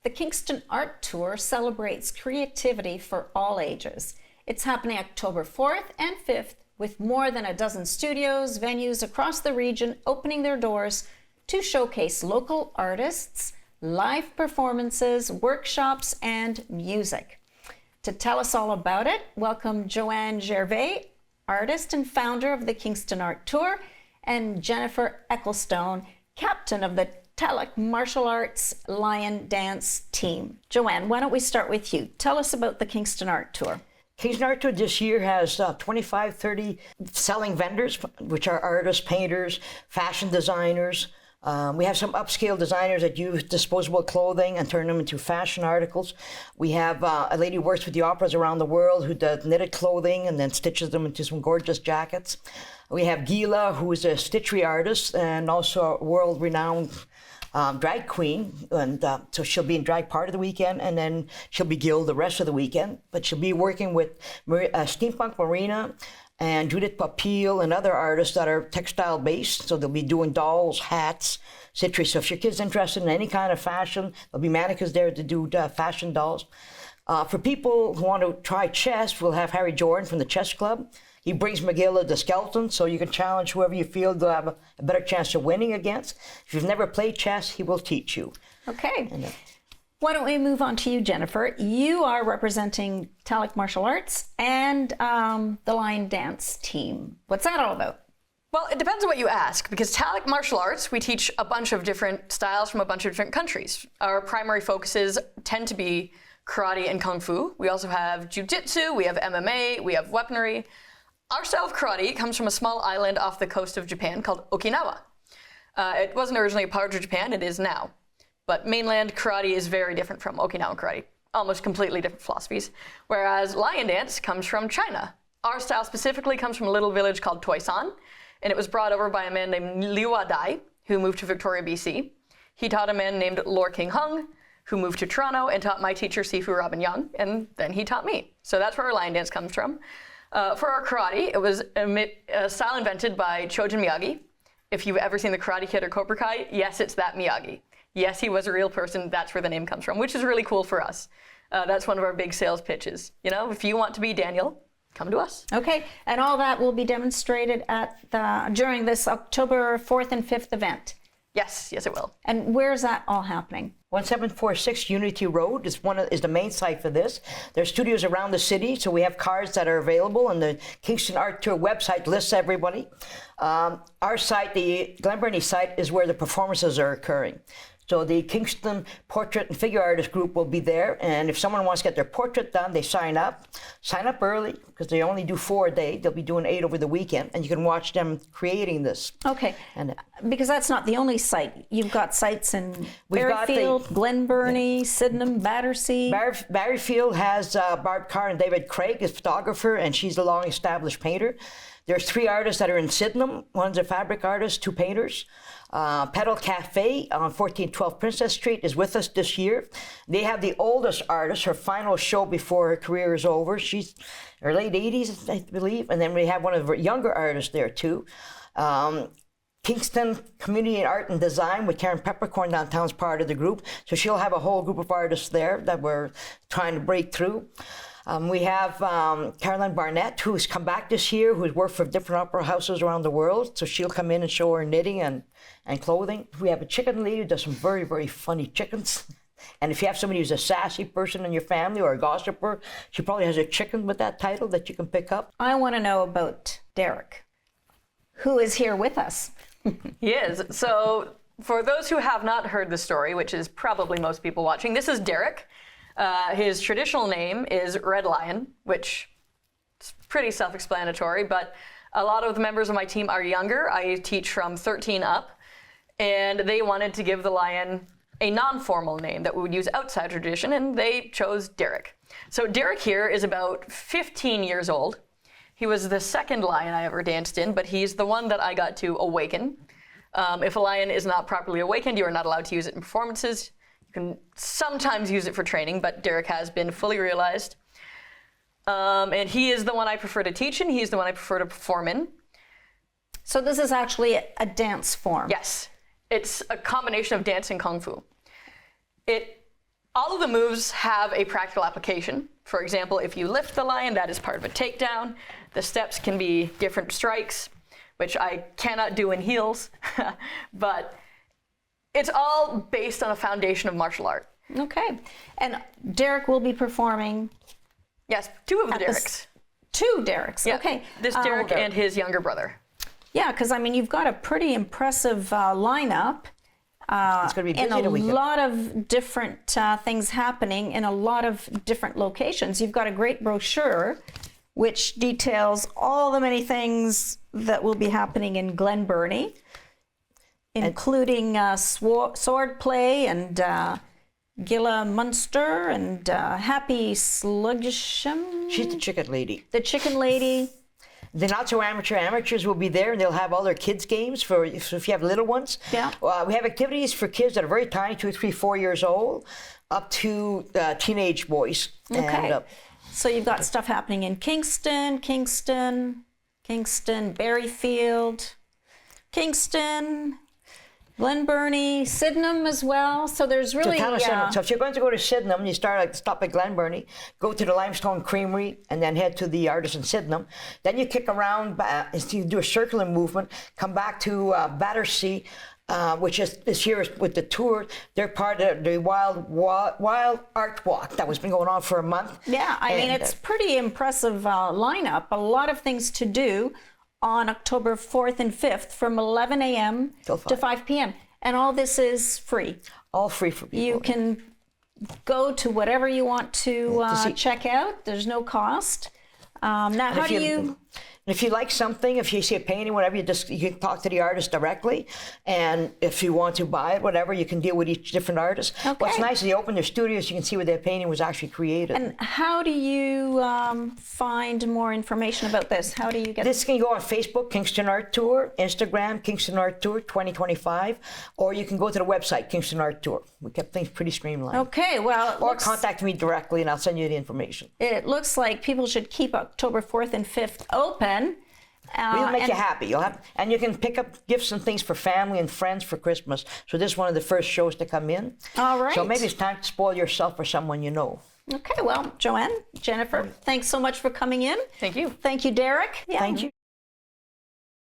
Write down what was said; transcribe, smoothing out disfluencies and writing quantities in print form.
The Kingston Art Tour celebrates creativity for all ages. It's happening October 4th and 5th with more than a dozen studios, venues across the region opening their doors to showcase local artists, live performances, workshops, and music. To tell us all about it, welcome Joanne Gervais, artist and founder of the Kingston Art Tour, and Jennifer Ecclestone, captain of the Talek Martial Arts Lion Dance team. Joanne, why don't we start with you? Tell us about the Kingston Art Tour. Kingston Art Tour this year has 25, 30 selling vendors, which are artists, painters, fashion designers. We have some upscale designers that use disposable clothing and turn them into fashion articles. We have a lady who works with the operas around the world who does knitted clothing and then stitches them into some gorgeous jackets. We have Gila, who is a stitchery artist and also a world-renowned drag queen, and so she'll be in drag part of the weekend, and then she'll be Gil the rest of the weekend. But she'll be working with Steampunk Marina and Judith Papil and other artists that are textile based. So they'll be doing dolls, hats, stitchery. So if your kid's interested in any kind of fashion, there'll be mannequins there to do fashion dolls. For people who want to try chess, we'll have Harry Jordan from the Chess Club. He brings McGilla the skeleton, so you can challenge whoever you feel to have a better chance of winning against. If you've never played chess, he will teach you. Okay. Why don't we move on to you, Jennifer? You are representing Talek Martial Arts and the Lion Dance team. What's that all about? Well, it depends on what you ask, because Talek Martial Arts, we teach a bunch of different styles from a bunch of different countries. Our primary focuses tend to be karate and kung fu. We also have jiu-jitsu, we have MMA, we have weaponry. Our style of karate comes from a small island off the coast of Japan called Okinawa. It wasn't originally a part of Japan, it is now. But mainland karate is very different from Okinawan karate, almost completely different philosophies. Whereas lion dance comes from China. Our style specifically comes from a little village called Toisan, and it was brought over by a man named Liu Dai, who moved to Victoria, BC. He taught a man named Lord King Hung, who moved to Toronto and taught my teacher Sifu Robin Young, and then he taught me. So that's where our lion dance comes from. For our karate, it was a style invented by Chojin Miyagi. If you've ever seen the Karate Kid or Cobra Kai, yes, it's that Miyagi. Yes, he was a real person. That's where the name comes from, which is really cool for us. That's one of our big sales pitches. You know, if you want to be Daniel, come to us. Okay, and all that will be demonstrated during this October 4th and 5th event. Yes, it will. And where's that all happening? 1746 Unity Road is the main site for this. There are studios around the city, so we have cards that are available, and the Kingston Art Tour website lists everybody. Our site, the Glen Burnie site, is where the performances are occurring. So the Kingston Portrait and Figure Artist group will be there, and if someone wants to get their portrait done, they sign up. Sign up early, because they only do 4 a day. They'll be doing 8 over the weekend, and you can watch them creating this. Okay, and because that's not the only site. You've got sites in Barriefield, Glen Burnie, Sydenham, Battersea. Barriefield has Barb Carr and David Craig as photographer, and she's a long-established painter. There's 3 artists that are in Sydenham. One's a fabric artist, 2 painters. Pedal Cafe on 1412 Princess Street is with us this year. They have the oldest artist, her final show before her career is over. She's in her late 80s, I believe. And then we have one of the younger artists there, too. Kingston Community Art and Design with Karen Peppercorn downtown is part of the group. So she'll have a whole group of artists there that we're trying to break through. We have Caroline Barnett, who's come back this year, who's worked for different opera houses around the world. So she'll come in and show her knitting and clothing. We have a chicken lady who does some very, very funny chickens. And if you have somebody who's a sassy person in your family or a gossiper, she probably has a chicken with that title that you can pick up. I want to know about Derek, who is here with us. He is. So for those who have not heard the story, which is probably most people watching, this is Derek. His traditional name is Red Lion, which is pretty self-explanatory, but a lot of the members of my team are younger. I teach from 13 up, and they wanted to give the lion a non-formal name that we would use outside tradition, and they chose Derek. So Derek here is about 15 years old. He was the second lion I ever danced in, but he's the one that I got to awaken. If a lion is not properly awakened, you are not allowed to use it in performances. You can sometimes use it for training, but Derek has been fully realized. And he is the one I prefer to teach in. He's the one I prefer to perform in. So this is actually a dance form? Yes. It's a combination of dance and kung fu. It All of the moves have a practical application. For example, if you lift the lion, that is part of a takedown. The steps can be different strikes, which I cannot do in heels, but it's all based on a foundation of martial art. Okay. And Derek will be performing. Yes, two of the Derricks. Two Derricks. Yeah, Okay. this Derrick and his younger brother. Yeah, because I mean, you've got a pretty impressive lineup. It's going to be busy and the weekend. a lot of different things happening in a lot of different locations. You've got a great brochure which details all the many things that will be happening in Glen Burnie, including sword play and Gilla Munster and Happy Slugisham. She's the chicken lady. The chicken lady. The not so amateurs will be there, and they'll have all their kids' games for if you have little ones. Yeah. We have activities for kids that are very tiny, 2, 3, 4 years old, up to teenage boys. Okay. And, So you've got stuff happening in Kingston, Berryfield, Kingston, Glen Burnie, Sydenham as well. So there's really So if you're going to go to Sydenham, you stop at Glen Burnie, go to the Limestone Creamery, and then head to the Artisan Sydenham. Then you kick around, you do a circular movement, come back to Battersea, which is this year with the tour. They're part of the Wild Art Walk that was been going on for a month. Yeah, I mean, it's pretty impressive lineup. A lot of things to do on October 4th and 5th from 11 a.m. to 5 p.m. And all this is free. All free for people. You can go to whatever you want to check out. There's no cost. Now, how do you... If you like something, if you see a painting, whatever, you can talk to the artist directly. And if you want to buy it, whatever, you can deal with each different artist. Okay. What's nice is they open their studios, you can see where their painting was actually created. And how do you find more information about this? How do you get... This can go on Facebook, Kingston Art Tour, Instagram, Kingston Art Tour 2025, or you can go to the website, Kingston Art Tour. We kept things pretty streamlined. Okay, well... Or contact me directly and I'll send you the information. It looks like people should keep October 4th and 5th open. We'll make you happy. And you can pick up gifts and things for family and friends for Christmas. So this is one of the first shows to come in. All right. So maybe it's time to spoil yourself for someone you know. Okay, well, Joanne, Jennifer, thanks so much for coming in. Thank you. Thank you, Derek. Yeah. Thank you.